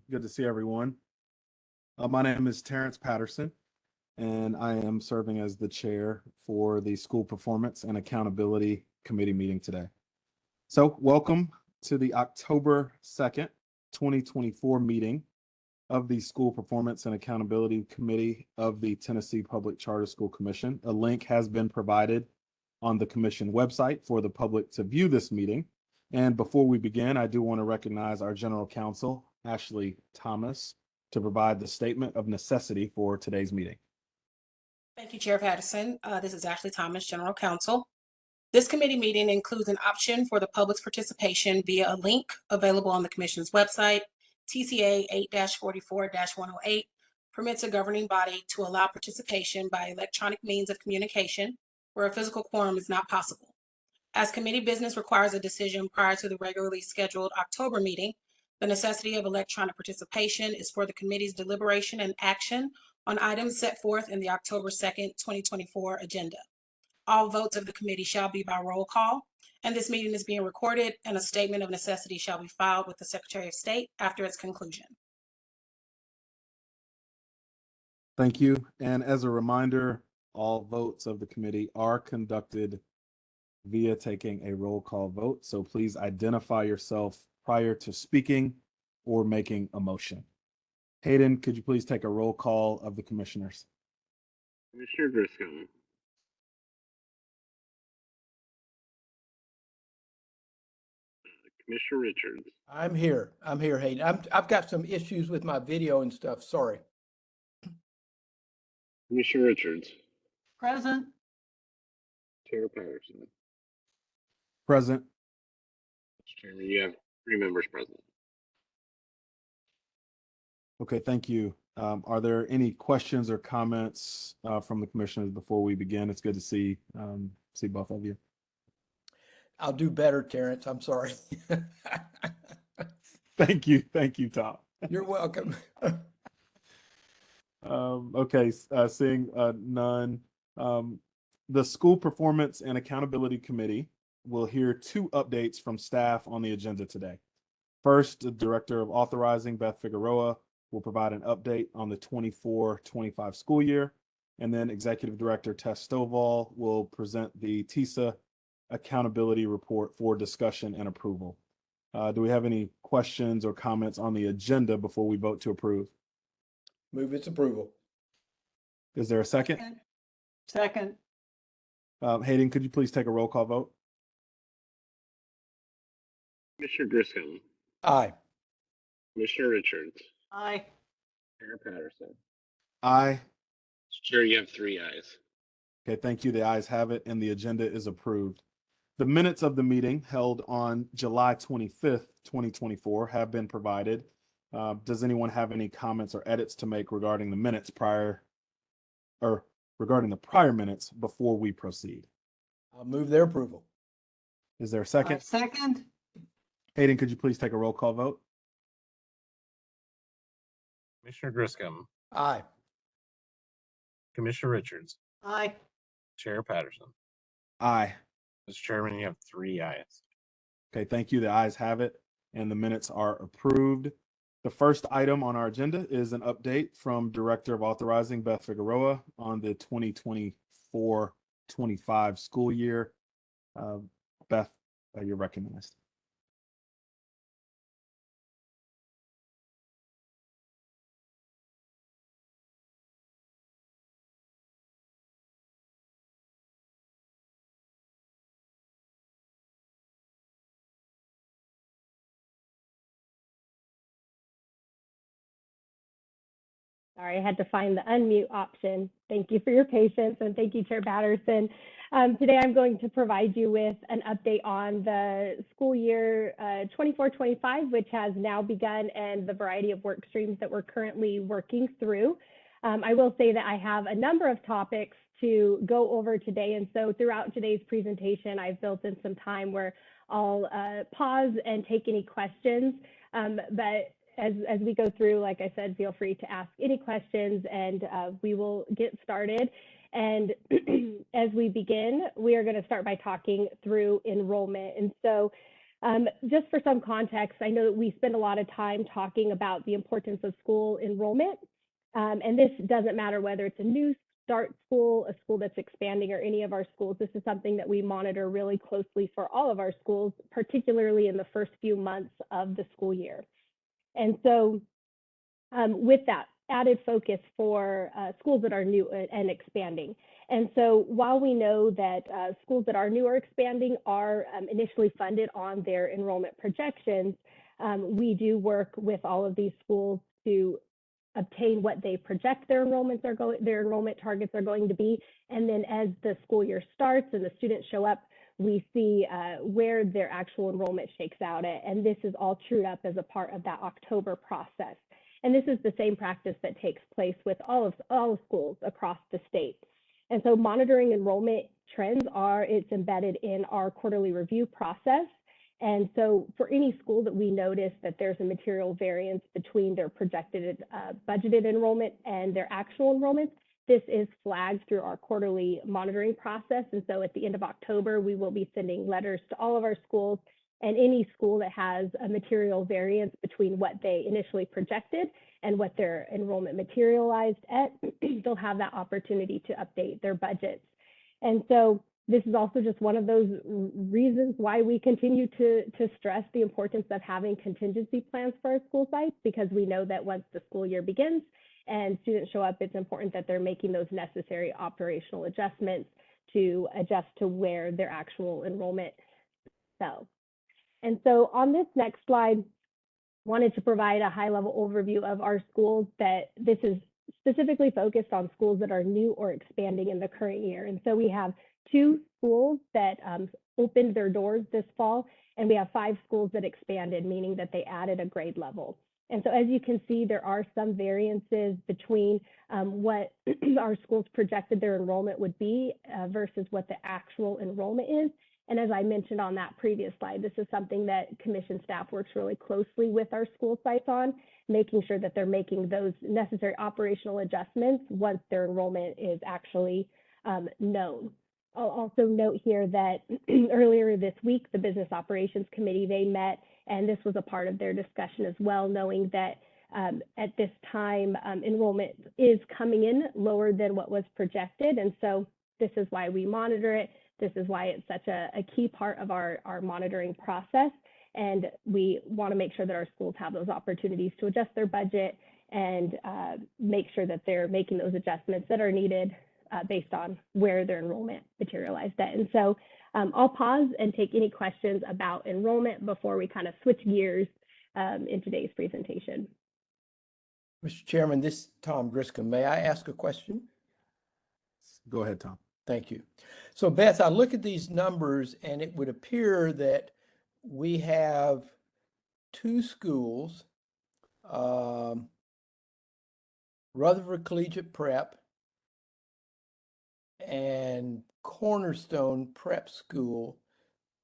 Good to see everyone. My name is Terrence Patterson, and I am serving as the chair for the School Performance and Accountability Committee meeting today. So welcome to the October 2nd, 2024 meeting of the School Performance and Accountability Committee of the Tennessee Public Charter School Commission. A link has been provided on the commission website for the public to view this meeting. And before we begin, I do want to recognize our General Counsel, Ashley Thomas, to provide the statement of necessity for today's meeting. Thank you, Chair Patterson. This is Ashley Thomas, General Counsel. This committee meeting includes an option for the public's participation via a link available on the Commission's website. TCA 8-44-108 permits a governing body to allow participation by electronic means of communication where a physical quorum is not possible. As committee business requires a decision prior to the regularly scheduled October meeting, the necessity of electronic participation is for the committee's deliberation and action on items set forth in the October 2nd, 2024 agenda. All votes of the committee shall be by roll call, and this meeting is being recorded, and a statement of necessity shall be filed with the Secretary of State after its conclusion. Thank you. And as a reminder, all votes of the committee are conducted via taking a roll call vote. So please identify yourself prior to speaking or making a motion. Hayden, could you please take a roll call of the commissioners? Commissioner Griscom. Commissioner Richards. I'm here, Hayden. I've got some issues with my video and stuff, sorry. Commissioner Richards. Present. Chair Patterson. Present. Mr. Chairman, you have 3 members present. Okay, thank you. Are there any questions or comments from the commissioners before we begin? It's good to see both of you. I'll do better, Terrence. I'm sorry. Thank you, Tom. You're welcome. Okay, seeing none. The School Performance and Accountability Committee will hear 2 updates from staff on the agenda today. First, the Director of Authorizing, Beth Figueroa, will provide an update on the 24-25 school year, and then Executive Director Tess Stovall will present the TISA Accountability Report for discussion and approval. Do we have any questions or comments on the agenda before we vote to approve? Move its approval. Is there a second? Second. Hayden, could you please take a roll call vote? Commissioner Griscom. Aye. Commissioner Richards. Aye. Chair Patterson. Aye. Mr. Chair, you have 3 ayes. Okay, thank you. The ayes have it, and the agenda is approved. The minutes of the meeting held on July 25th, 2024 have been provided. Does anyone have any comments or edits to make regarding the minutes regarding the prior minutes before we proceed? I'll move their approval. Is there a second? Second. Hayden, could you please take a roll call vote? Commissioner Griscom. Aye. Commissioner Richards. Aye. Chair Patterson. Aye. Mr. Chairman, you have 3 ayes. Okay, thank you. The ayes have it, and the minutes are approved. The first item on our agenda is an update from Director of Authorizing, Beth Figueroa, on the 2024-25 school year. Beth, you're recognized. Sorry, I had to find the unmute option. Thank you for your patience, and thank you, Chair Patterson. Today, I'm going to provide you with an update on the school year 24-25, which has now begun, and the variety of work streams that we're currently working through. I will say that I have a number of topics to go over today, and so throughout today's presentation, I've built in some time where I'll pause and take any questions, but as we go through, like I said, feel free to ask any questions, and we will get started. And as we begin, we are going to start by talking through enrollment. And so Just for some context, I know that we spend a lot of time talking about the importance of school enrollment. And this doesn't matter whether it's a new start school, a school that's expanding, or any of our schools. This is something that we monitor really closely for all of our schools, particularly in the first few months of the school year. And so with that added focus for schools that are new and expanding. And so while we know that schools that are new or expanding are initially funded on their enrollment projections, we do work with all of these schools to obtain what they project their enrollment targets are going to be. And then as the school year starts and the students show up, we see where their actual enrollment shakes out at. And this is all trued up as a part of that October process. And this is the same practice that takes place with all schools across the state. And so monitoring enrollment trends it's embedded in our quarterly review process. And so for any school that we notice that there's a material variance between their projected budgeted enrollment and their actual enrollments, this is flagged through our quarterly monitoring process. And so at the end of October, we will be sending letters to all of our schools, and any school that has a material variance between what they initially projected and what their enrollment materialized at, they'll have that opportunity to update their budgets. And so this is also just one of those reasons why we continue to stress the importance of having contingency plans for our school sites, because we know that once the school year begins and students show up, it's important that they're making those necessary operational adjustments to adjust to where their actual enrollment fell. And so on this next slide, wanted to provide a high-level overview of our schools. That this is specifically focused on schools that are new or expanding in the current year. And so we have 2 schools that opened their doors this fall, and we have 5 schools that expanded, meaning that they added a grade level. And so as you can see, there are some variances between what our schools projected their enrollment would be versus what the actual enrollment is. And as I mentioned on that previous slide, this is something that commission staff works really closely with our school sites on, making sure that they're making those necessary operational adjustments once their enrollment is actually known. I'll also note here that earlier this week, the Business Operations Committee, they met, and this was a part of their discussion as well, knowing that at this time, enrollment is coming in lower than what was projected. And so this is why we monitor it. This is why it's such a key part of our monitoring process. And we want to make sure that our schools have those opportunities to adjust their budget and make sure that they're making those adjustments that are needed based on where their enrollment materialized at. And so I'll pause and take any questions about enrollment before we kind of switch gears in today's presentation. Mr. Chairman, this is Tom Griscom. May I ask a question? Go ahead, Tom. Thank you. So Beth, I look at these numbers and it would appear that we have 2 schools, Rutherford Collegiate Prep and Cornerstone Prep School.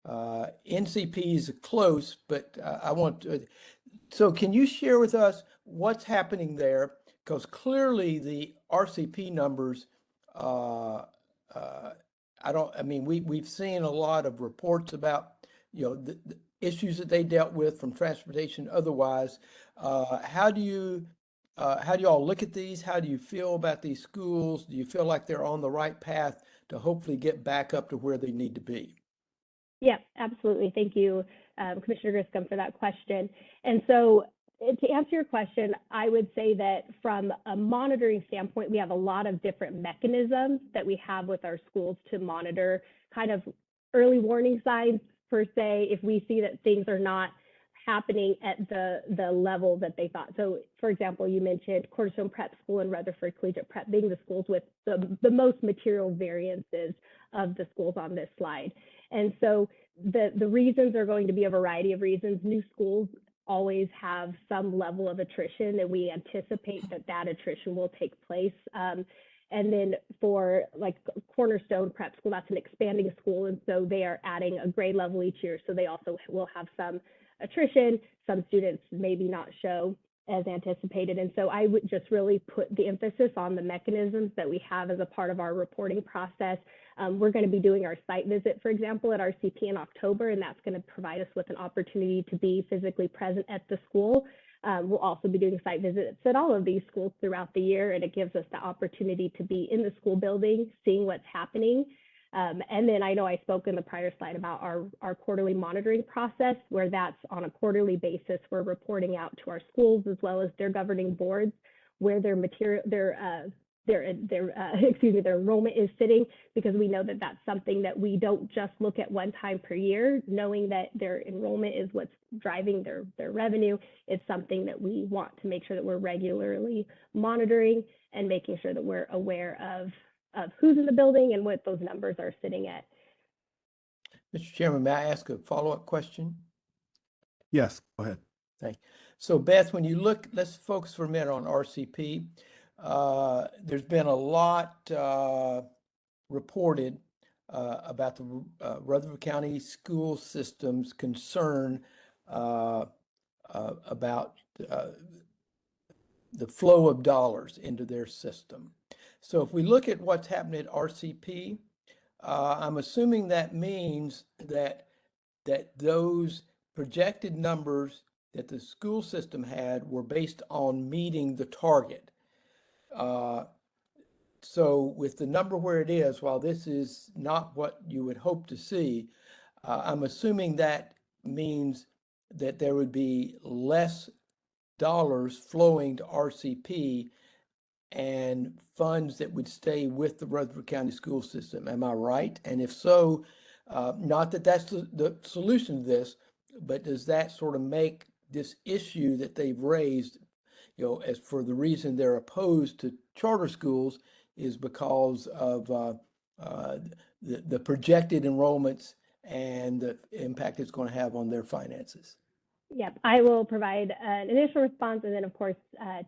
NCP is close, but I want to, so can you share with us what's happening there? Because clearly the RCP numbers, we've seen a lot of reports about, the issues that they dealt with from transportation otherwise. How do you all look at these? How do you feel about these schools? Do you feel like they're on the right path to hopefully get back up to where they need to be? Yeah, absolutely. Thank you, Commissioner Griscom, for that question. And so to answer your question, I would say that from a monitoring standpoint, we have a lot of different mechanisms that we have with our schools to monitor kind of early warning signs, per se, if we see that things are not happening at the level that they thought. So for example, you mentioned Cornerstone Prep School and Rutherford Collegiate Prep being the schools with the most material variances of the schools on this slide. And so the reasons are going to be a variety of reasons. New schools always have some level of attrition, and we anticipate that attrition will take place. And then for like Cornerstone Prep School, that's an expanding school, and so they are adding a grade level each year. So they also will have some attrition. Some students maybe not show as anticipated. And so I would just really put the emphasis on the mechanisms that we have as a part of our reporting process. We're going to be doing our site visit, for example, at RCP in October, and that's going to provide us with an opportunity to be physically present at the school. We'll also be doing site visits at all of these schools throughout the year, and it gives us the opportunity to be in the school building, seeing what's happening. And then I know I spoke in the prior slide about our quarterly monitoring process, where that's on a quarterly basis. We're reporting out to our schools as well as their governing boards where their enrollment is sitting, because we know that that's something that we don't just look at one time per year, knowing that their enrollment is what's driving their revenue. It's something that we want to make sure that we're regularly monitoring and making sure that we're aware of who's in the building and what those numbers are sitting at. Mr. Chairman, may I ask a follow-up question? Yes, go ahead. Thank you. So Beth, when you look, let's focus for a minute on RCP. There's been a lot reported about the Rutherford County school system's concern about the flow of dollars into their system. So if we look at what's happening at RCP, I'm assuming that means that those projected numbers that the school system had were based on meeting the target. So with the number where it is, while this is not what you would hope to see, I'm assuming that means that there would be less dollars flowing to RCP and funds that would stay with the Rutherford County school system. Am I right? And if so, not that that's the solution to this, but does that sort of make this issue that they've raised, as for the reason they're opposed to charter schools is because of the projected enrollments and the impact it's going to have on their finances? Yep, I will provide an initial response, and then of course,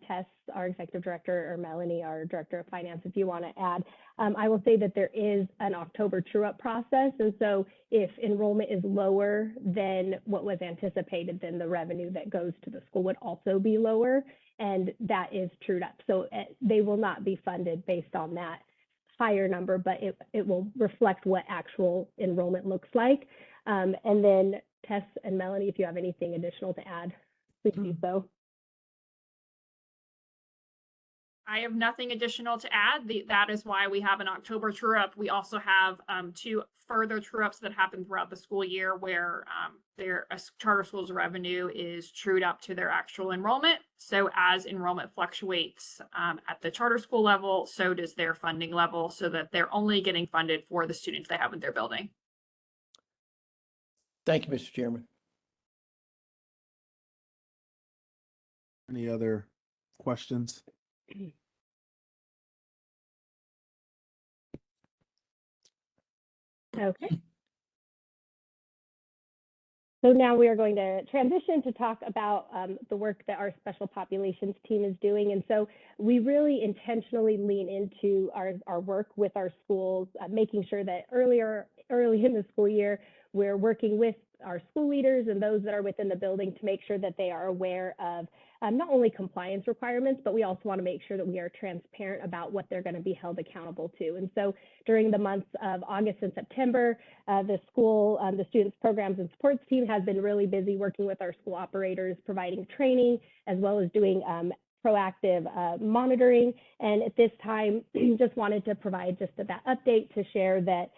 Tess, our executive director, or Melanie, our director of finance, if you want to add. I will say that there is an October true-up process, and so if enrollment is lower than what was anticipated, then the revenue that goes to the school would also be lower, and that is trued up. So they will not be funded based on that higher number, but it will reflect what actual enrollment looks like. And then Tess and Melanie, if you have anything additional to add, please do so. I have nothing additional to add. That is why we have an October true-up. We also have 2 further true-ups that happen throughout the school year where their charter school's revenue is trued up to their actual enrollment. So as enrollment fluctuates at the charter school level, so does their funding level, so that they're only getting funded for the students they have in their building. Thank you, Mr. Chairman. Any other questions? Okay. So now we are going to transition to talk about the work that our special populations team is doing. And so we really intentionally lean into our work with our schools, making sure that early in the school year, we're working with our school leaders and those that are within the building to make sure that they are aware of not only compliance requirements, but we also want to make sure that we are transparent about what they're going to be held accountable to. And so during the months of August and September, the school, the students programs and supports team has been really busy working with our school operators, providing training, as well as doing proactive monitoring. And at this time, just wanted to provide just that update to share that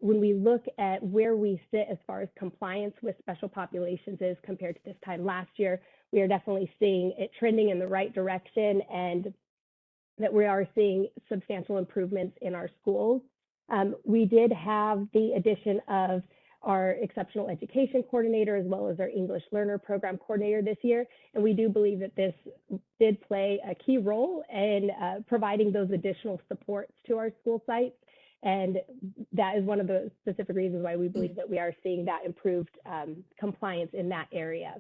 when we look at where we sit as far as compliance with special populations is compared to this time last year, we are definitely seeing it trending in the right direction, and that we are seeing substantial improvements in our schools. We did have the addition of our exceptional education coordinator as well as our English learner program coordinator this year. And we do believe that this did play a key role in providing those additional supports to our school sites. And that is one of the specific reasons why we believe that we are seeing that improved compliance in that area.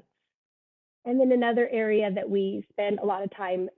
And then another area that we spend a lot of time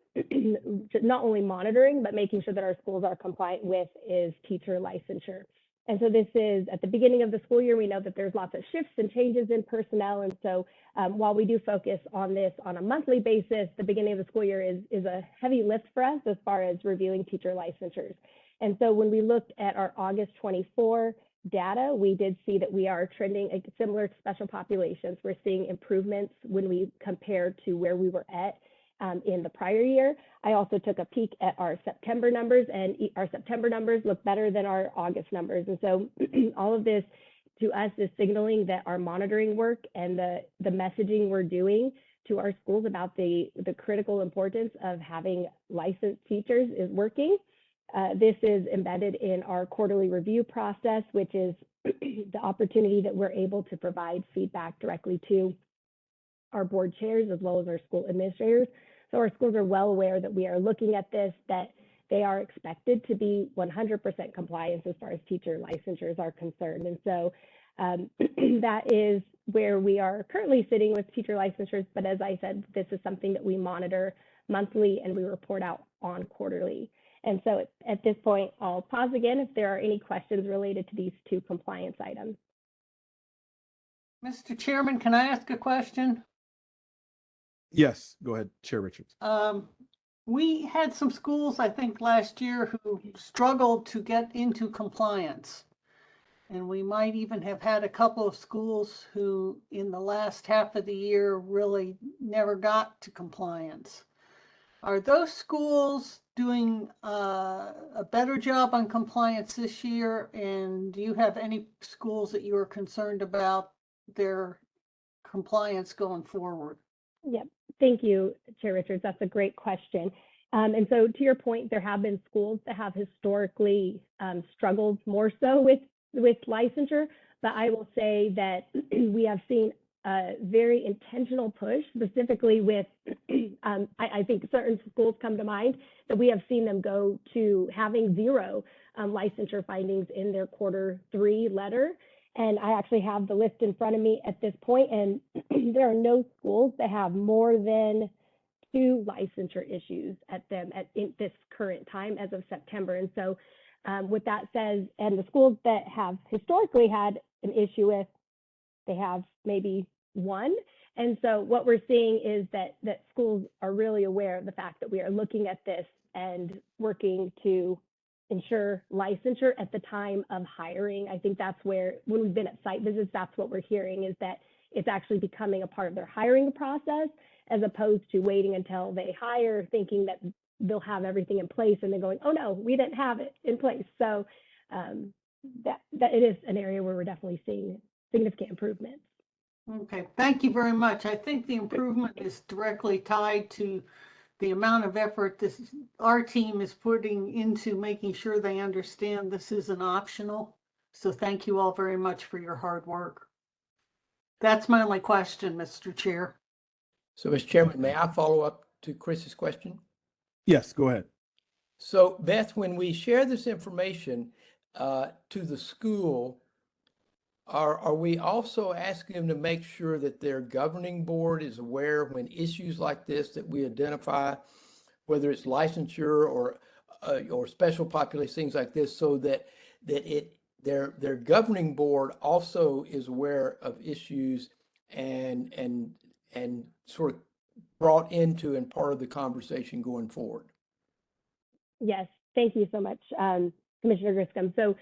not only monitoring, but making sure that our schools are compliant with is teacher licensure. And so this is at the beginning of the school year. We know that there's lots of shifts and changes in personnel. And so while we do focus on this on a monthly basis, the beginning of the school year is a heavy lift for us as far as reviewing teacher licensures. And so when we looked at our August 24 data, we did see that we are trending similar to special populations. We're seeing improvements when we compare to where we were at in the prior year. I also took a peek at our September numbers, and our September numbers look better than our August numbers. And so all of this to us is signaling that our monitoring work and the messaging we're doing to our schools about the critical importance of having licensed teachers is working. This is embedded in our quarterly review process, which is the opportunity that we're able to provide feedback directly to our board chairs as well as our school administrators. So our schools are well aware that we are looking at this, that they are expected to be 100% compliance as far as teacher licensures are concerned. And so that is where we are currently sitting with teacher licensures. But as I said, this is something that we monitor monthly and we report out on quarterly. And so at this point, I'll pause again if there are any questions related to these two compliance items. Mr. Chairman, can I ask a question? Yes, go ahead, Chair Richards. We had some schools, I think, last year who struggled to get into compliance. And we might even have had a couple of schools who in the last half of the year really never got to compliance. Are those schools doing a better job on compliance this year? And do you have any schools that you are concerned about their compliance going forward? Yep. Thank you, Chair Richards. That's a great question. And so to your point, there have been schools that have historically struggled more so with licensure, but I will say that we have seen a very intentional push, specifically with, I think certain schools come to mind that we have seen them go to having zero licensure findings in their Q3 letter. And I actually have the list in front of me at this point, and there are no schools that have more than 2 licensure issues at them in this current time as of September. And so with that said, and the schools that have historically had an issue with, they have maybe 1. And so what we're seeing is that schools are really aware of the fact that we are looking at this and working to ensure licensure at the time of hiring. I think that's where, when we've been at site visits, that's what we're hearing, is that it's actually becoming a part of their hiring process, as opposed to waiting until they hire, thinking that they'll have everything in place and then going, oh no, we didn't have it in place. So that it is an area where we're definitely seeing significant improvements. Okay, thank you very much. I think the improvement is directly tied to the amount of effort our team is putting into making sure they understand this isn't optional. So thank you all very much for your hard work. That's my only question, Mr. Chair. So, Mr. Chairman, may I follow up to Chris's question? Yes, go ahead. So, Beth, when we share this information to the school, are we also asking them to make sure that their governing board is aware when issues like this that we identify, whether it's licensure or special population, things like this, so that their governing board also is aware of issues and sort of brought into and part of the conversation going forward? Yes, thank you so much, Commissioner Griscom. So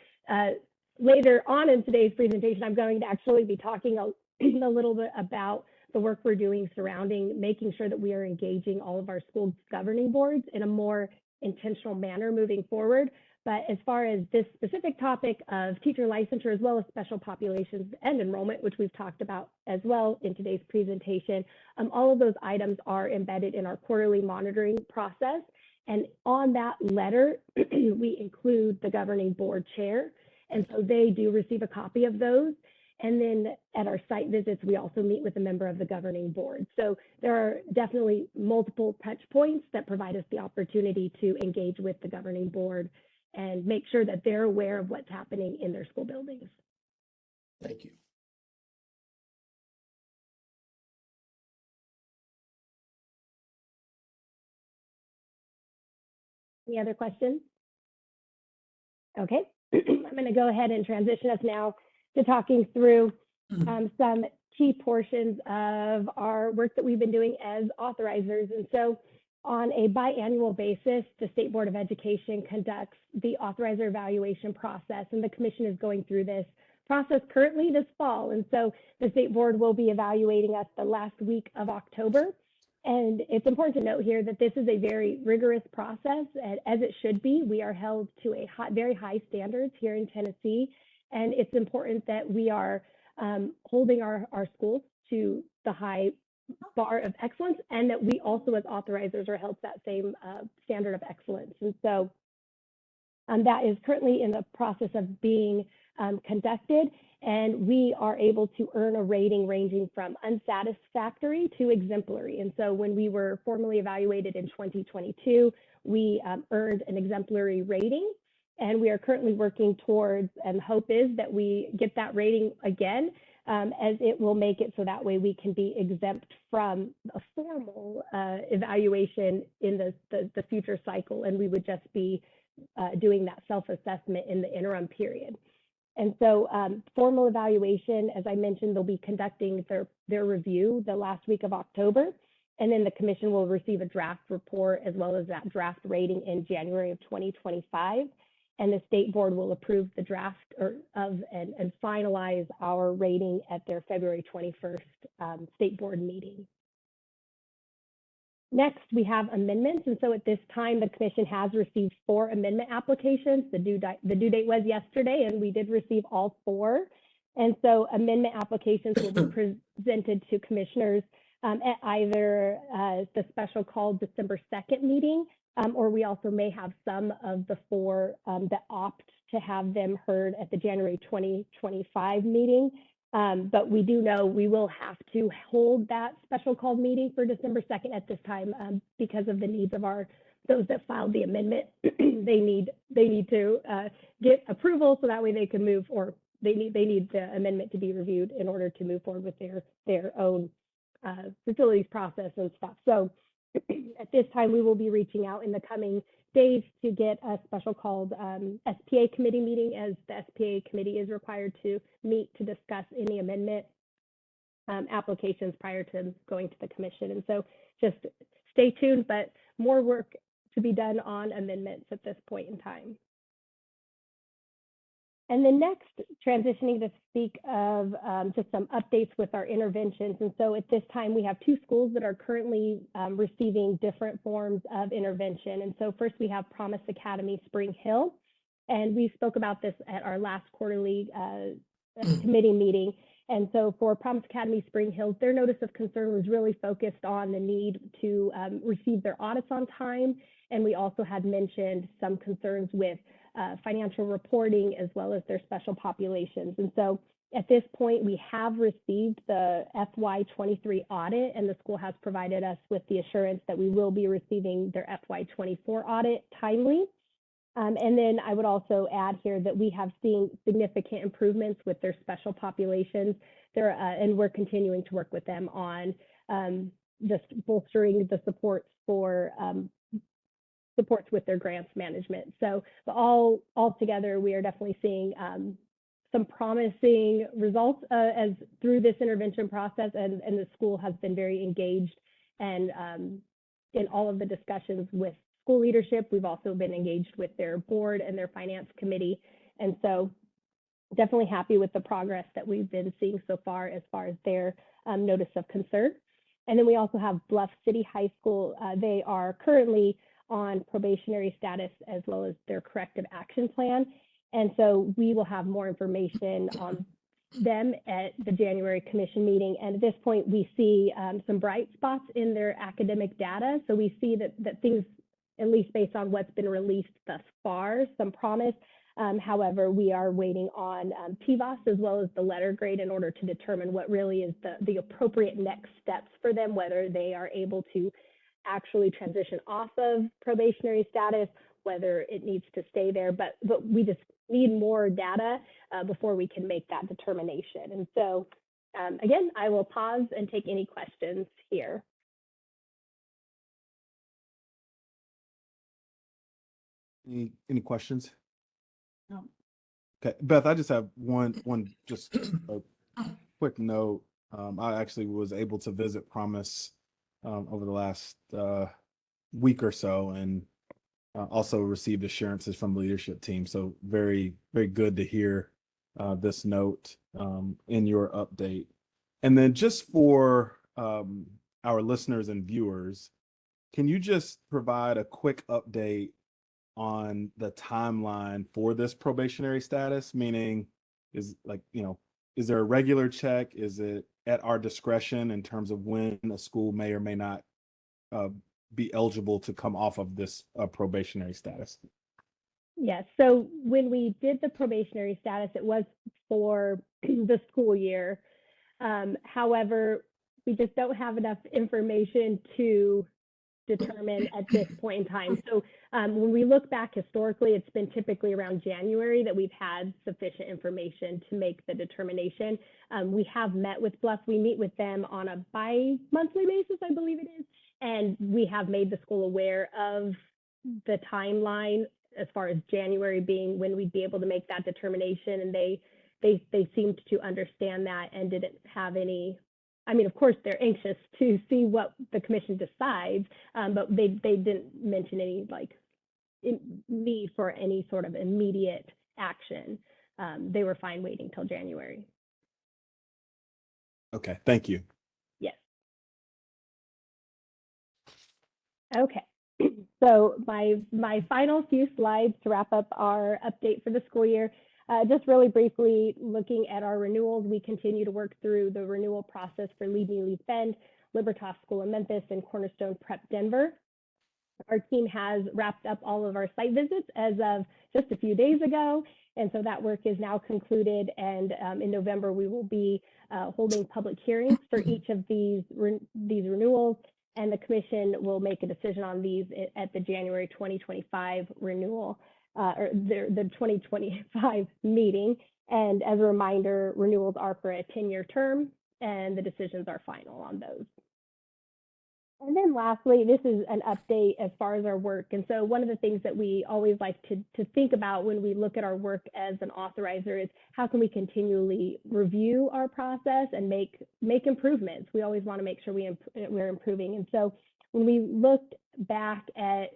later on in today's presentation, I'm going to actually be talking a little bit about the work we're doing surrounding making sure that we are engaging all of our school governing boards in a more intentional manner moving forward. But as far as this specific topic of teacher licensure, as well as special populations and enrollment, which we've talked about as well in today's presentation, all of those items are embedded in our quarterly monitoring process. And on that letter, we include the governing board chair. And so they do receive a copy of those. And then at our site visits, we also meet with a member of the governing board. So there are definitely multiple touch points that provide us the opportunity to engage with the governing board and make sure that they're aware of what's happening in their school buildings. Thank you. Any other questions? Okay, I'm I'm going to go ahead and transition us now to talking through some key portions of our work that we've been doing as authorizers. And so on a biannual basis, the State Board of Education conducts the authorizer evaluation process, and the commission is going through this process currently this fall. And so the State Board will be evaluating us the last week of October. And it's important to note here that this is a very rigorous process, and as it should be. We are held to a very high standards here in Tennessee, and it's important that we are holding our schools to the high bar of excellence, and that we also as authorizers are held to that same standard of excellence. And so that is currently in the process of being conducted, and we are able to earn a rating ranging from unsatisfactory to exemplary. And so when we were formally evaluated in 2022, we earned an exemplary rating, and we are currently working towards, and hope is that we get that rating again, as it will make it so that way we can be exempt from a formal evaluation in the future cycle, and we would just be doing that self-assessment in the interim period. And so formal evaluation, as I mentioned, they'll be conducting their review the last week of October, and then the commission will receive a draft report as well as that draft rating in January of 2025. And the State Board will approve the draft and finalize our rating at their February 21st State Board meeting. Next, we have amendments. And so at this time, the commission has received 4 amendment applications. The due date was yesterday, and we did receive all 4. And so amendment applications will be presented to commissioners at either the special called December 2nd meeting, or we also may have some of the 4 that opt to have them heard at the January 2025 meeting. But we do know we will have to hold that special called meeting for December 2nd at this time because of the needs of those that filed the amendment. they need to get approval so that way they can move, or they need the amendment to be reviewed in order to move forward with their own facilities process and stuff. So at this time, we will be reaching out in the coming days to get a special called SPA committee meeting, as the SPA committee is required to meet to discuss any amendment applications prior to going to the commission. And so just stay tuned, but more work to be done on amendments at this point in time. And then next, transitioning to speak of just some updates with our interventions. And so at this time, we have 2 schools that are currently receiving different forms of intervention. And so first we have Promise Academy Spring Hill. And we spoke about this at our last quarterly committee meeting. And so for Promise Academy Spring Hill, their notice of concern was really focused on the need to receive their audits on time. And we also had mentioned some concerns with financial reporting as well as their special populations. And so at this point, we have received the FY23 audit, and the school has provided us with the assurance that we will be receiving their FY24 audit timely. And then I would also add here that we have seen significant improvements with their special populations there, and we're continuing to work with them on just bolstering the supports for supports with their grants management. So all together, we are definitely seeing some promising results as through this intervention process, and the school has been very engaged and in all of the discussions with school leadership. We've also been engaged with their board and their finance committee. And so definitely happy with the progress that we've been seeing so far as their notice of concern. And then we also have Bluff City High School. They are currently on probationary status as well as their corrective action plan. And so we will have more information on them at the January commission meeting. And at this point, we see some bright spots in their academic data. So we see that things, at least based on what's been released thus far, some promise. However, we are waiting on TVOS as well as the letter grade in order to determine what really is the appropriate next steps for them, whether they are able to actually transition off of probationary status, whether it needs to stay there, but we just need more data before we can make that determination. And so again, I will pause and take any questions here. Any questions? No. Okay, Beth, I just have one just a quick note. I actually was able to visit Promise over the last week or so, and also received assurances from the leadership team. So very, very good to hear this note in your update. And then just for our listeners and viewers, can you just provide a quick update on the timeline for this probationary status? Meaning, is like, is there a regular check? Is it at our discretion in terms of when a school may or may not be eligible to come off of this probationary status? Yes. So when we did the probationary status, it was for the school year. However, we just don't have enough information to determine at this point in time. So when we look back historically, it's been typically around January that we've had sufficient information to make the determination. We have met with Bluff. We meet with them on a bi-monthly basis, I believe it is. And we have made the school aware of the timeline as far as January being when we'd be able to make that determination. And they seemed to understand that and didn't have any. I mean, of course, they're anxious to see what the commission decides, but they didn't mention any need for any sort of immediate action. They were fine waiting till January. Okay, thank you. Yes. Okay. So my final few slides to wrap up our update for the school year. Just really briefly looking at our renewals, we continue to work through the renewal process for Lead Me Lead Bend, Libertas School in Memphis, and Cornerstone Prep Denver. Our team has wrapped up all of our site visits as of just a few days ago, and so that work is now concluded. And in November, we will be holding public hearings for each of these renewals, and the commission will make a decision on these at the January 2025 renewal. Or the 2025 meeting. And as a reminder, renewals are for a 10-year term, and the decisions are final on those. And then lastly, this is an update as far as our work. And so one of the things that we always like to think about when we look at our work as an authorizer is how can we continually review our process and make improvements. We always want to make sure we're improving. And so when we looked back at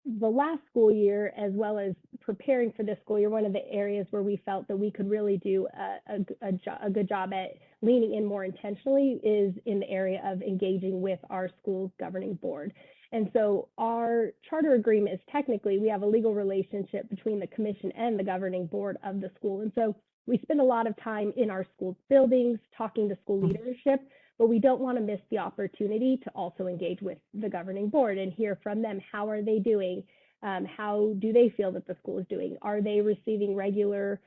the last school year, as well as preparing for this school year, one of the areas where we felt that we could really do a good job at leaning in more intentionally is in the area of engaging with our school's governing board. And so our charter agreement is technically, we have a legal relationship between the commission and the governing board of the school. And so we spend a lot of time in our school buildings, talking to school leadership, but we don't want to miss the opportunity to also engage with the governing board and hear from them. How are they doing? How do they feel that the school is doing? Are they receiving regular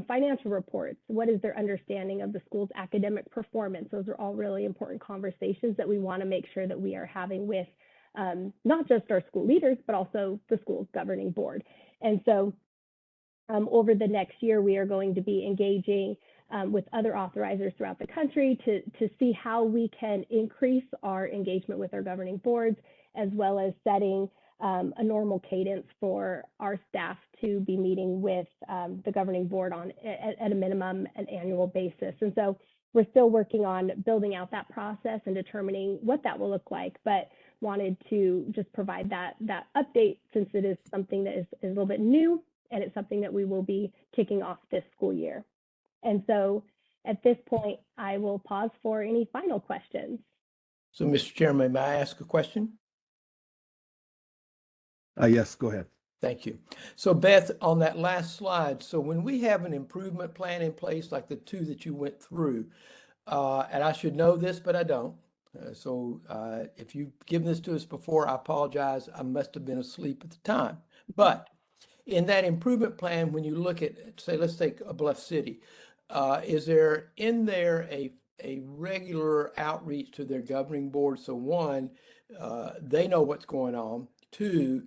financial reports? What is their understanding of the school's academic performance? Those are all really important conversations that we want to make sure that we are having with not just our school leaders, but also the school's governing board. And so over the next year, we are going to be engaging with other authorizers throughout the country to see how we can increase our engagement with our governing boards, as well as setting a normal cadence for our staff to be meeting with the governing board on at a minimum an annual basis. And so we're still working on building out that process and determining what that will look like, but wanted to just provide that update since it is something that is a little bit new, and it's something that we will be kicking off this school year. And so at this point, I will pause for any final questions. So, Mr. Chairman, may I ask a question? Yes, go ahead. Thank you. So Beth, on that last slide, so when we have an improvement plan in place, like the two that you went through, and I should know this, but I don't. So if you've given this to us before, I apologize. I must have been asleep at the time. But in that improvement plan, when you look at, say, let's take a Bluff City, is there in there a regular outreach to their governing board? So one, they know what's going on. Two,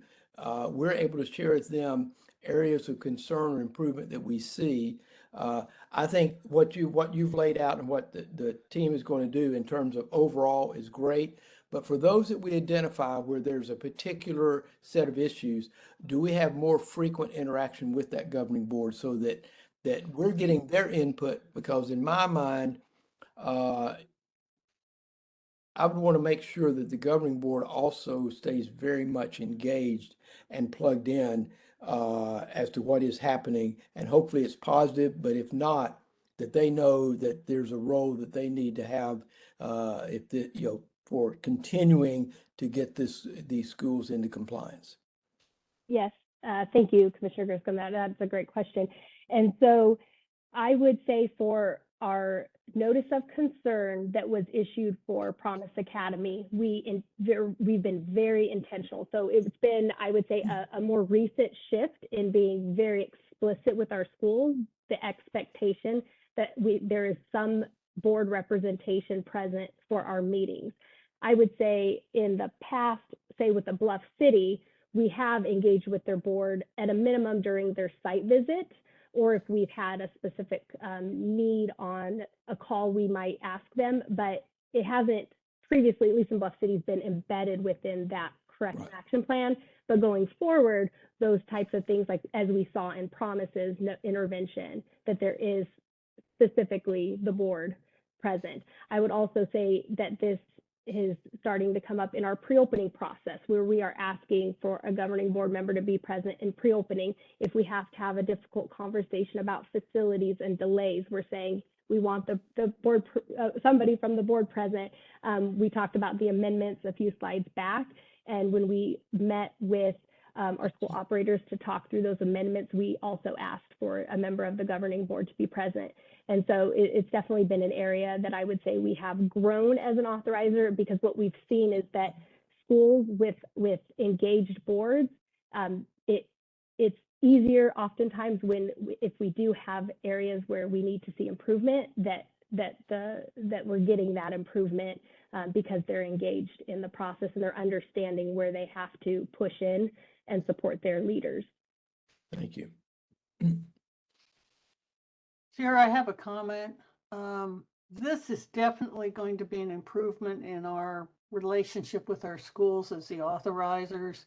we're able to share with them areas of concern or improvement that we see. I think what you've laid out and what the team is going to do in terms of overall is great, But for those that we identify where there's a particular set of issues, do we have more frequent interaction with that governing board so that we're getting their input? Because in my mind, I would want to make sure that the governing board also stays very much engaged and plugged in as to what is happening. And hopefully it's positive, but if not, that they know that there's a role that they need to have if the, for continuing to get these schools into compliance. Yes, thank you, Commissioner Griscom. That's a great question. And so I would say for our notice of concern that was issued for Promise Academy, we've been very intentional. So it's been, I would say, a more recent shift in being very explicit with our schools, the expectation that there is some board representation present for our meetings. I would say in the past, say with the Bluff City, we have engaged with their board at a minimum during their site visit, or if we've had a specific need on a call, we might ask them, but it hasn't previously, at least in Bluff City, been embedded within that corrective action plan. But going forward, those types of things, like as we saw in Promises intervention, that there is specifically the board present. I would also say that this is starting to come up in our pre-opening process, where we are asking for a governing board member to be present in pre-opening. If we have to have a difficult conversation about facilities and delays, we're saying we want the board, somebody from the board present. We talked about the amendments a few slides back, and when we met with our school operators to talk through those amendments, we also asked for a member of the governing board to be present. And so it's definitely been an area that I would say we have grown as an authorizer, because what we've seen is that schools with engaged boards, it's easier oftentimes if we do have areas where we need to see improvement, that we're getting that improvement because they're engaged in the process and they're understanding where they have to push in and support their leaders. Thank you. Chair, I have a comment. This is definitely going to be an improvement in our relationship with our schools as the authorizers.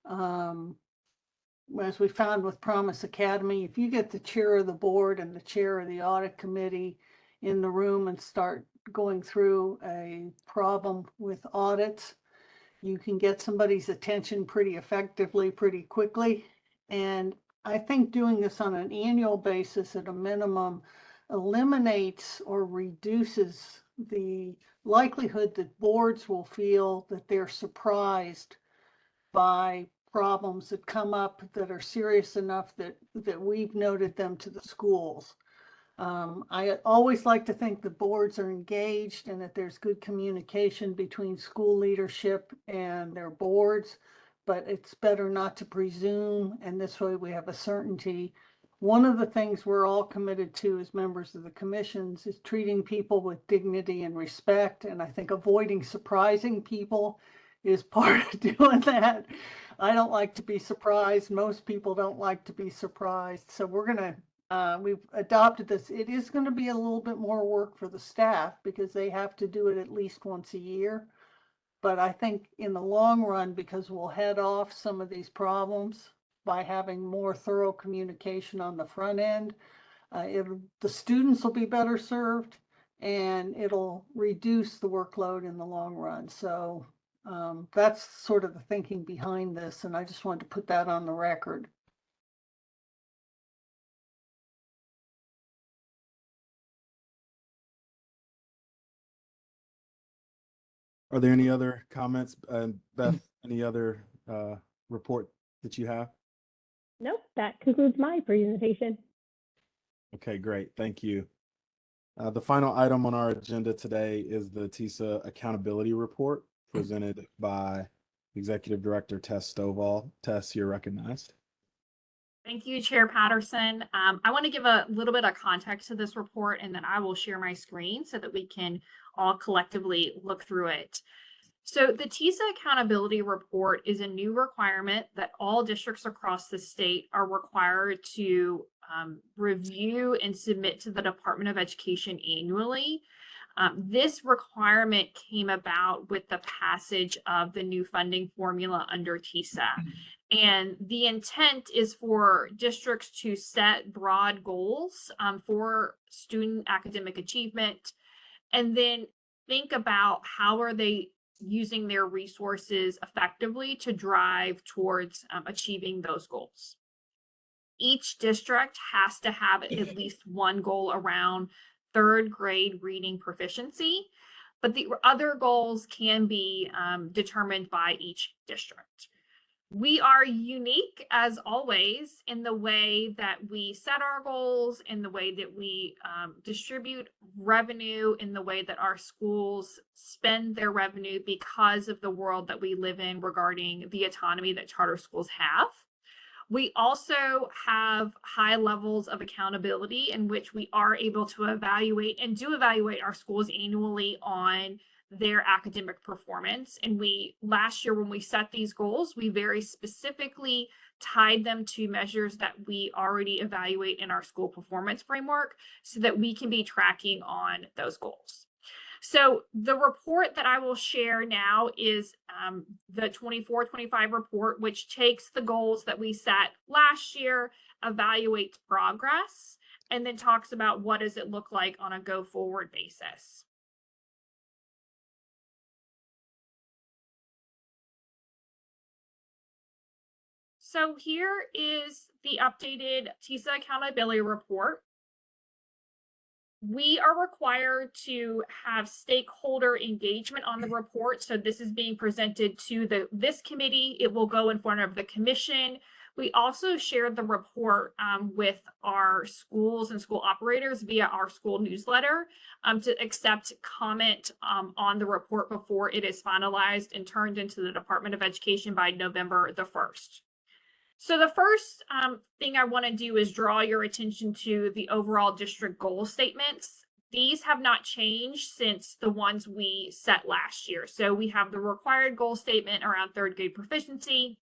As we found with Promise Academy, if you get the chair of the board and the chair of the audit committee in the room and start going through a problem with audits, you can get somebody's attention pretty effectively, pretty quickly. And I think doing this on an annual basis at a minimum eliminates or reduces the likelihood that boards will feel that they're surprised by problems that come up that are serious enough that we've noted them to the schools. I always like to think the boards are engaged and that there's good communication between school leadership and their boards, but it's better not to presume, and this way we have a certainty. One of the things we're all committed to as members of the commissions is treating people with dignity and respect, and I think avoiding surprising people is part of doing that. I don't like to be surprised. Most people don't like to be surprised. So we've adopted this. It is going to be a little bit more work for the staff because they have to do it at least once a year. But I think in the long run, because we'll head off some of these problems by having more thorough communication on the front end, the students will be better served and it'll reduce the workload in the long run. So that's sort of the thinking behind this. And I just wanted to put that on the record. Are there any other comments? Beth, any other report that you have? Nope, that concludes my presentation. Okay, great. Thank you. The final item on our agenda today is the TISA Accountability Report presented by Executive Director Tess Stovall. Tess, you're recognized. Thank you, Chair Patterson. I want to give a little bit of context to this report, and then I will share my screen so that we can all collectively look through it. So the TISA Accountability Report is a new requirement that all districts across the state are required to review and submit to the Department of Education annually. This requirement came about with the passage of the new funding formula under TISA. And the intent is for districts to set broad goals for student academic achievement, and then think about how are they using their resources effectively to drive towards achieving those goals. Each district has to have at least one goal around third grade reading proficiency, but the other goals can be determined by each district. We are unique, as always, in the way that we set our goals, in the way that we distribute revenue, in the way that our schools spend their revenue because of the world that we live in regarding the autonomy that charter schools have. We also have high levels of accountability in which we are able to evaluate and do evaluate our schools annually on their academic performance. And last year when we set these goals, we very specifically tied them to measures that we already evaluate in our school performance framework so that we can be tracking on those goals. So the report that I will share now is the 24-25 report, which takes the goals that we set last year, evaluates progress, and then talks about what does it look like on a go-forward basis. So here is the updated TISA accountability report. We are required to have stakeholder engagement on the report. So this is being presented to this committee. It will go in front of the commission. We also shared the report with our schools and school operators via our school newsletter to accept comment on the report before it is finalized and turned into the Department of Education by November the 1st. So the first thing I want to do is draw your attention to the overall district goal statements. These have not changed since the ones we set last year. So we have the required goal statement around third grade proficiency.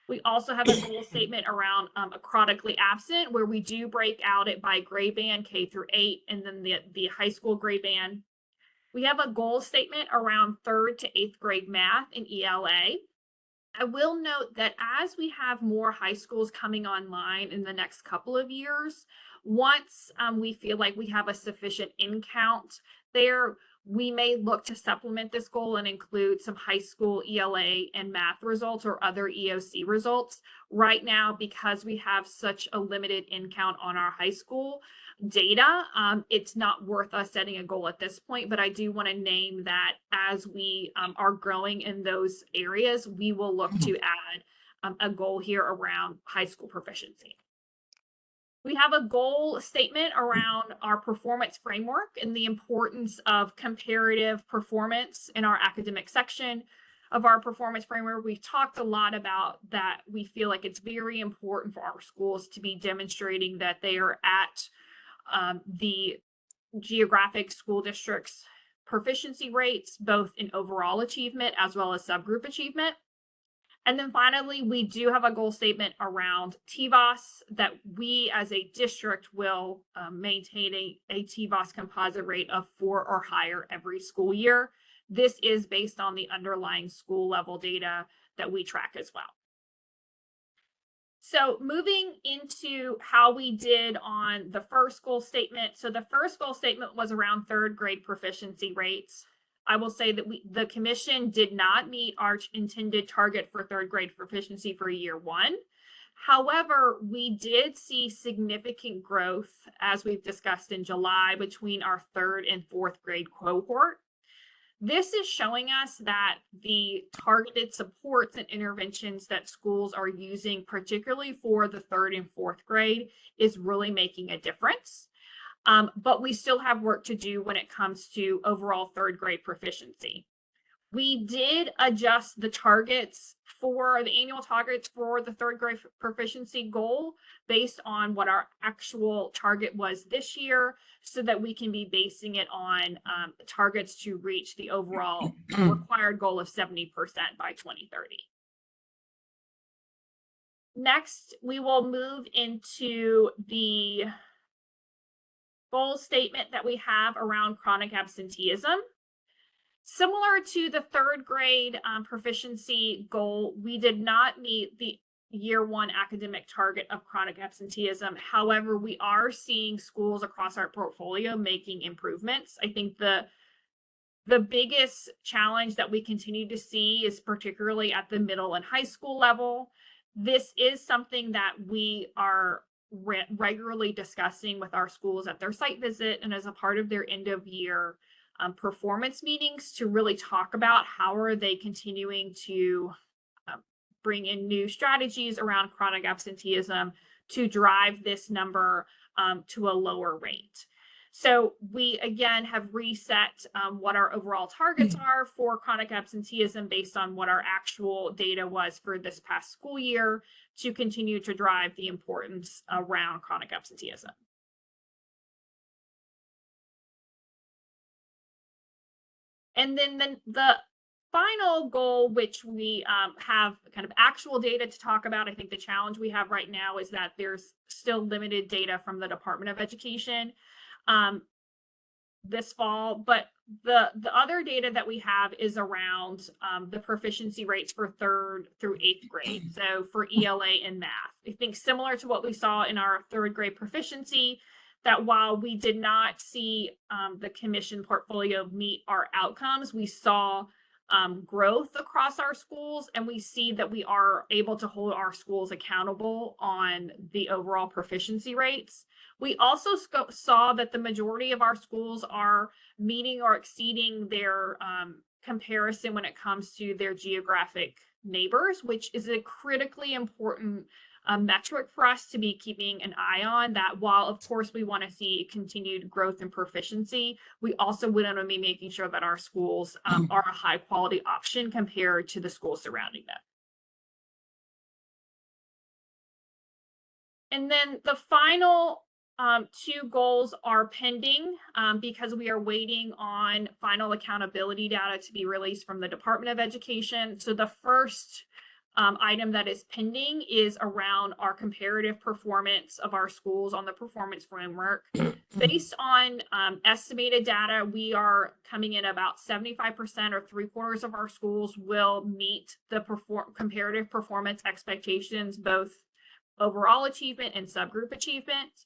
We also have a goal statement around chronically absent, where we do break out it by grade band K through 8, and then the high school grade band. We have a goal statement around 3rd to 8th grade math and ELA. I will note that as we have more high schools coming online in the next couple of years, once we feel like we have a sufficient in count there, we may look to supplement this goal and include some high school ELA and math results or other EOC results. Right now, because we have such a limited in count on our high school data, it's not worth us setting a goal at this point, but I do want to name that as we are growing in those areas, we will look to add a goal here around high school proficiency. We have a goal statement around our performance framework and the importance of comparative performance in our academic section of our performance framework. We've talked a lot about that. We feel like it's very important for our schools to be demonstrating that they are at the geographic school districts proficiency rates, both in overall achievement as well as subgroup achievement. And then finally, we do have a goal statement around TVOS that we as a district will maintain a TVOS composite rate of 4 or higher every school year. This is based on the underlying school level data that we track as well. So moving into how we did on the first goal statement. So the first goal statement was around 3rd grade proficiency rates. I will say that the commission did not meet our intended target for 3rd grade proficiency for year 1. However, we did see significant growth, as we've discussed in July, between our 3rd and 4th grade cohort. This is showing us that the targeted supports and interventions that schools are using, particularly for the 3rd and 4th grade, is really making a difference. But we still have work to do when it comes to overall 3rd grade proficiency. We did adjust the targets for the annual targets for the 3rd grade proficiency goal based on what our actual target was this year, so that we can be basing it on targets to reach the overall required goal of 70% by 2030. Next, we will move into the goal statement that we have around chronic absenteeism. Similar to the third grade proficiency goal, we did not meet the year one academic target of chronic absenteeism. However, we are seeing schools across our portfolio making improvements. I think the biggest challenge that we continue to see is particularly at the middle and high school level. This is something that we are regularly discussing with our schools at their site visit and as a part of their end of year performance meetings to really talk about how are they continuing to bring in new strategies around chronic absenteeism to drive this number to a lower rate. So we, again, have reset what our overall targets are for chronic absenteeism based on what our actual data was for this past school year to continue to drive the importance around chronic absenteeism. And then the final goal, which we have kind of actual data to talk about, I think the challenge we have right now is that there's still limited data from the Department of Education this fall, but the other data that we have is around the proficiency rates for 3rd through 8th grade. So for ELA and math, I think similar to what we saw in our 3rd grade proficiency, that while we did not see the commission portfolio meet our outcomes, we saw growth across our schools, and we see that we are able to hold our schools accountable on the overall proficiency rates. We also saw that the majority of our schools are meeting or exceeding their comparison when it comes to their geographic neighbors, which is a critically important metric for us to be keeping an eye on. That while of course we want to see continued growth and proficiency, we also would want to be making sure that our schools are a high quality option compared to the schools surrounding them. And then the final 2 goals are pending because we are waiting on final accountability data to be released from the Department of Education. So the first item that is pending is around our comparative performance of our schools on the performance framework. Based on estimated data, we are coming in about 75% or 3/4 of our schools will meet the comparative performance expectations, both overall achievement and subgroup achievement.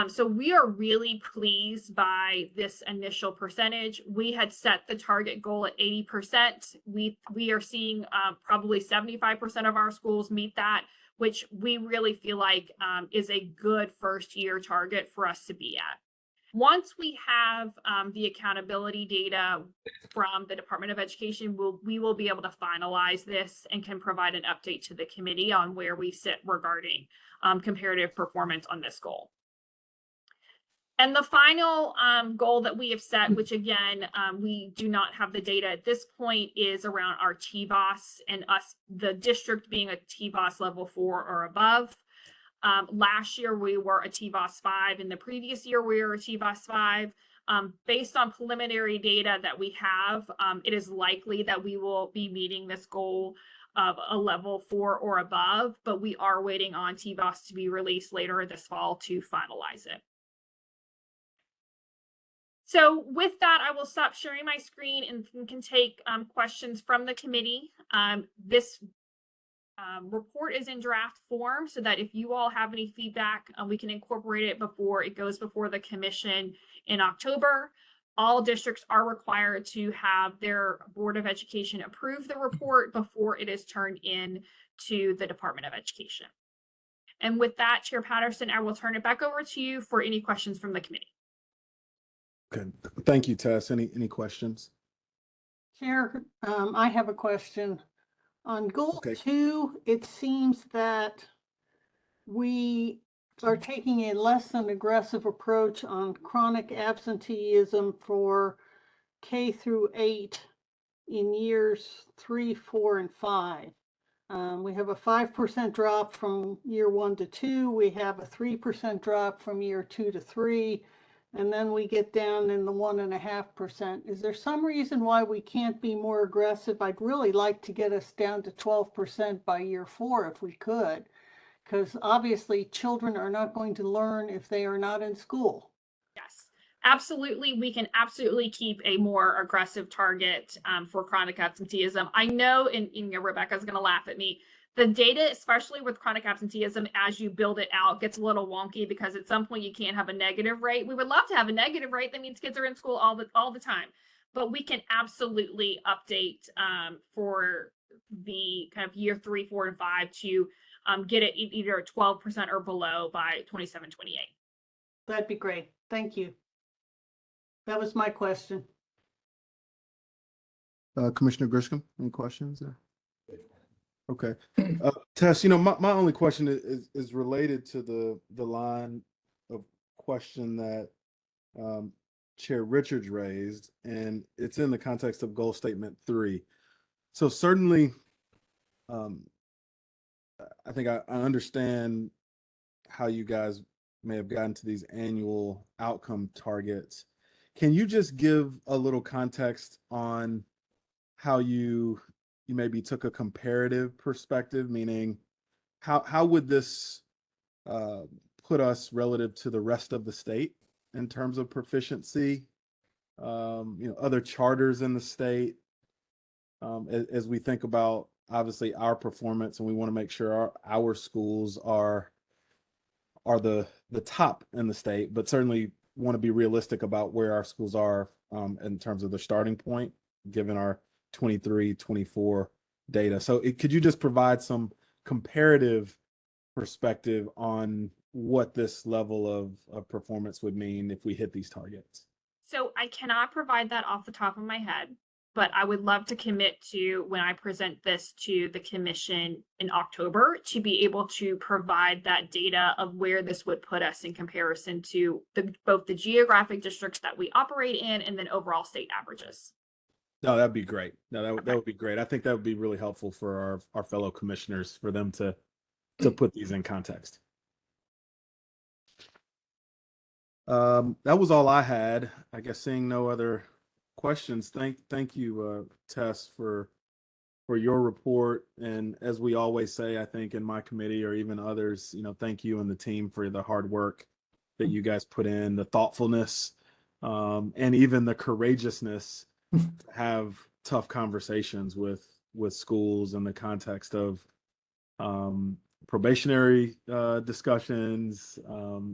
So we are really pleased by this initial percentage. We had set the target goal at 80%. We are seeing probably 75% of our schools meet that, which we really feel like is a good first year target for us to be at. Once we have the accountability data from the Department of Education, we will be able to finalize this and can provide an update to the committee on where we sit regarding comparative performance on this goal. And the final goal that we have set, which again, we do not have the data at this point, is around our TVOS and us, the district being a TVOS level 4 or above. Last year, we were a TVOS 5. In the previous year, we were a TVOS 5. Based on preliminary data that we have, it is likely that we will be meeting this goal of a level 4 or above, but we are waiting on TVOS to be released later this fall to finalize it. So with that, I will stop sharing my screen and can take questions from the committee. This report is in draft form so that if you all have any feedback, we can incorporate it before it goes before the commission in October. All districts are required to have their Board of Education approve the report before it is turned in to the Department of Education. And with that, Chair Patterson, I will turn it back over to you for any questions from the committee. Good. Thank you, Tess. Any questions? Chair, I have a question. On goal Okay. 2, it seems that we are taking a less than aggressive approach on chronic absenteeism for K through 8 in years 3, 4, and 5. We have a 5% drop from year 1 to 2. We have a 3% drop from year 2 to 3. And then we get down in the 1.5%. Is there some reason why we can't be more aggressive? I'd really like to get us down to 12% by year 4 if we could, because obviously children are not going to learn if they are not in school. Yes. absolutely, we can absolutely keep a more aggressive target for chronic absenteeism. I know, and Rebecca's going to laugh at me. The data, especially with chronic absenteeism, as you build it out, gets a little wonky because at some point you can't have a negative rate. We would love to have a negative rate. That means kids are in school all the time. But we can absolutely update for the kind of year 3, 4, and 5 to get it either 12% or below by 27, 28. That'd be great. Thank you. That was my question. Commissioner Griscom, any questions? Okay. Tess, my only question is related to the line of question that Chair Richards raised, and it's in the context of goal statement 3. So certainly, I think I understand how you guys may have gotten to these annual outcome targets. Can you just give a little context on how you maybe took a comparative perspective, meaning how would this put us relative to the rest of the state in terms of proficiency, other charters in the state, as we think about obviously our performance, and we want to make sure our schools are the top in the state, but certainly want to be realistic about where our schools are in terms of the starting point, given our 23, 24 data. So could you just provide some comparative perspective on what this level of performance would mean if we hit these targets? So I cannot provide that off the top of my head, but I would love to commit to, when I present this to the commission in October, to be able to provide that data of where this would put us in comparison to both the geographic districts that we operate in and then overall state averages. No, that'd be great. No, that would be great. I think that would be really helpful for our fellow commissioners, for them to put these in context. That was all I had. I guess seeing no other questions. Thank you, Tess, for your report. And as we always say, I think in my committee or even others, thank you and the team for the hard work that you guys put in, the thoughtfulness, and even the courageousness to have tough conversations with schools in the context of probationary discussions,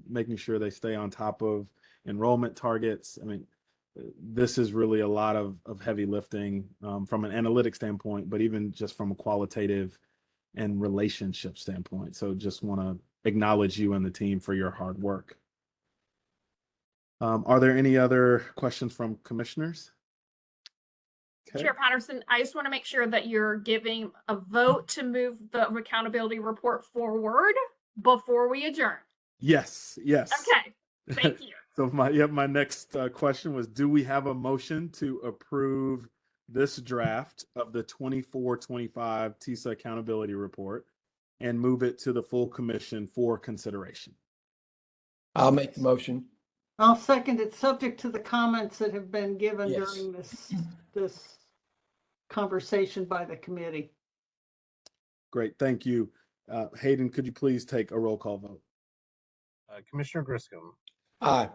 making sure they stay on top of enrollment targets. I mean, this is really a lot of heavy lifting from an analytic standpoint, but even just from a qualitative and relationship standpoint. So just want to acknowledge you and the team for your hard work. Are there any other questions from commissioners? Okay. Chair Patterson, I just want to make sure that you're giving a vote to move the accountability report forward before we adjourn. Yes. Okay, thank you. So my next question was, do we have a motion to approve this draft of the 24-25 TISA accountability report and move it to the full commission for consideration? I'll make the motion. I'll second it, subject to the comments that have been given Yes. during this conversation by the committee. Great, thank you. Hayden, could you please take a roll call vote? Commissioner Griscom, Aye.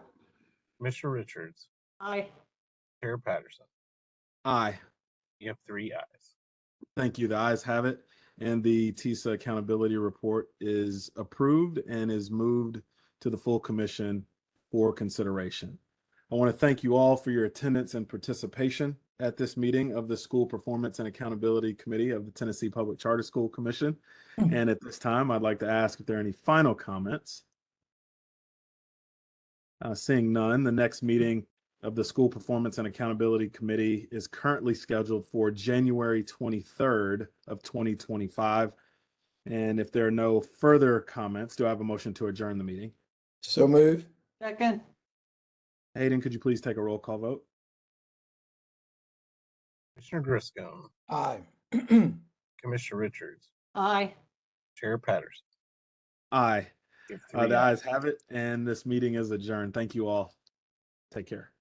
Commissioner Richards, Aye. Chair Patterson. Aye. You have 3 ayes. Thank you. The ayes have it. And the TISA accountability report is approved and is moved to the full commission for consideration. I want to thank you all for your attendance and participation at this meeting of the School Performance and Accountability Committee of the Tennessee Public Charter School Commission. And at this time, I'd like to ask if there are any final comments. Seeing none, the next meeting of the School Performance and Accountability Committee is currently scheduled for January 23rd of 2025. And if there are no further comments, do I have a motion to adjourn the meeting? So moved. Second. Hayden, could you please take a roll call vote? Commissioner Griscom, Aye. Commissioner Richards, Aye. Chair Patterson. Aye. You have 3 The ayes. ayes have it, and this meeting is adjourned. Thank you all. Take care.